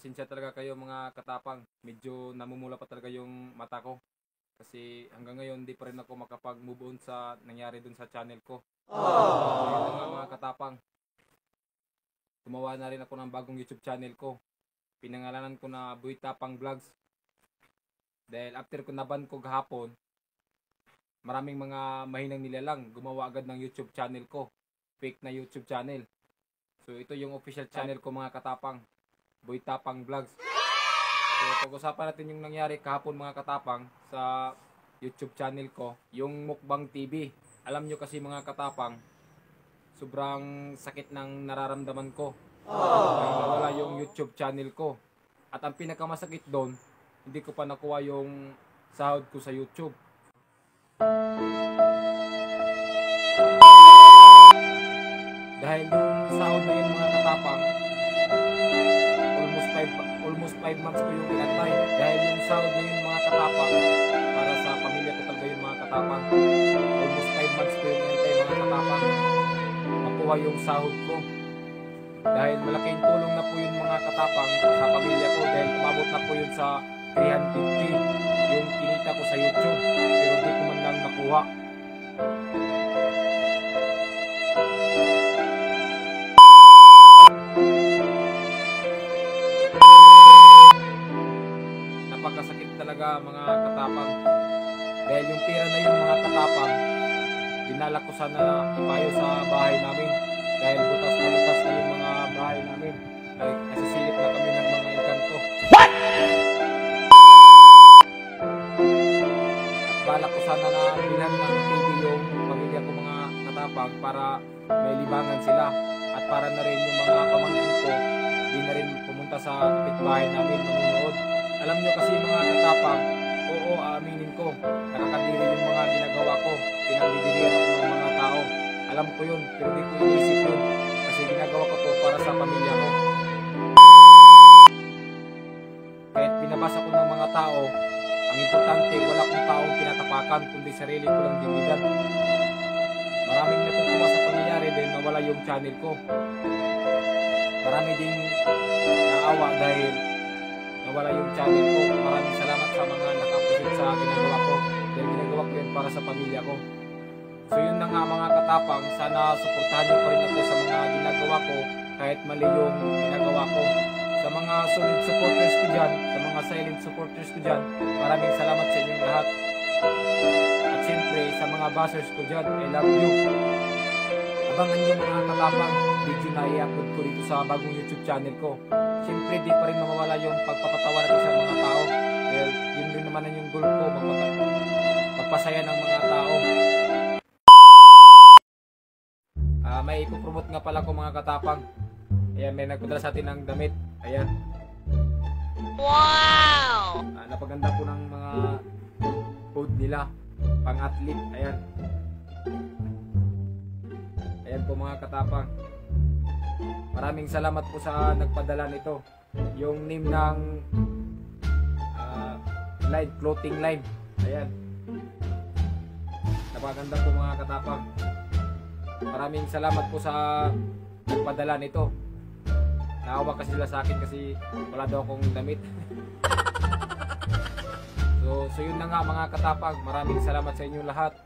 Pasensya talaga kayo mga katapang. Medyo namumula pa talaga yung mata ko. Kasi hanggang ngayon di pa rin ako makapag-move on sa nangyari dun sa channel ko. So yun na nga mga katapang. Gumawa na rin ako ng bagong YouTube channel ko. Pinangalanan ko na Boy Tapang Vlogs. Dahil after ko naban ko gahapon, maraming mga mahinang nilalang gumawa agad ng YouTube channel ko. Fake na YouTube channel. So ito yung official channel ko mga katapang. Boy Tapang Vlogs. So pag-usapan natin yung nangyari kahapon mga katapang sa YouTube channel ko. Yung Mukbang TV. Alam nyo kasi mga katapang, sobrang sakit ng nararamdaman ko. Dahil nawala yung YouTube channel ko. At ang pinakamasakit doon, hindi ko pa nakuha yung sahod ko sa YouTube. Dahil yung sahod na yun mga katapang, almost 5 months ko yung inantay. Dahil yung sahod na yun mga katapang, para sa pamilya ko talaga yung mga katapang. Almost 5 months ko yung inantay mga katapang, makuha yung sahod ko. Dahil malaking tulong na po yun mga katapang sa pamilya ko. Dahil umabot na po yun sa 350 yung kinita ko sa YouTube. Pero di ko man lang nakuha. Napakasakit talaga mga katapang. Dahil yung pera na yun mga katapang, dinala ko sana ipayo sa bahay namin. Dahil butas na yung mga bahay namin. Dahil nasisilip na kami ng mga engkanto. What? At balak ko sana na bilhan ng TV yung pamilya ko mga katapang para may libangan sila. At para na rin yung mga pamangkin ko, di na rin pumunta sa kapitbahay namin manunood. Alam nyo kasi mga katapang, oo, aaminin ko, nakakadiri yung mga ginagawa ko. Pinagdidirihan ako ng mga tao. Alam ko yun, pero di ko inisip yun. Kasi ginagawa ko to para sa pamilya ko. Kahit binabasa ko ng mga tao, ang importante, wala kong taong pinatapakan, kundi sarili ko lang dindigan. Maraming natutuwa sa pangyayari dahil nawala yung channel ko. Marami ding naawa dahil nawala yung channel ko. Maraming salamat sa mga nakapusit sa ginagawa ko. Dahil ginagawa ko yun para sa pamilya ko. So yun na nga mga katapang, sana suportahan nyo pa rin ako sa mga ginagawa ko kahit mali yung ginagawa ko. Sa mga solid supporters ko dyan, sa mga silent supporters ko dyan, maraming salamat sa inyong lahat. At siyempre sa mga bashers ko dyan, I love you. Abangan nyo mga katapang, video na i-upload ko dito sa bagong YouTube channel ko. Siyempre di pa rin mawawala yung pagpapatawa natin sa mga tao. Dahil yun rin naman yung goal ko, magpasaya ng mga tao. May ipopromote nga pala ko mga katapang. Ayan, may nagpadala sa atin ng damit. Ayan. Wow! Napaganda po ng mga food nila. Pang-athlete. Ayan. Ayan po mga katapang. Maraming salamat po sa nagpadala nito. Yung name ng line, clothing line. Ayan. Napaganda po mga katapang. Maraming salamat po sa nagpadala nito. Naawa kasi sila sa akin kasi wala daw akong damit. So yun na nga mga katapang. Maraming salamat sa inyo lahat.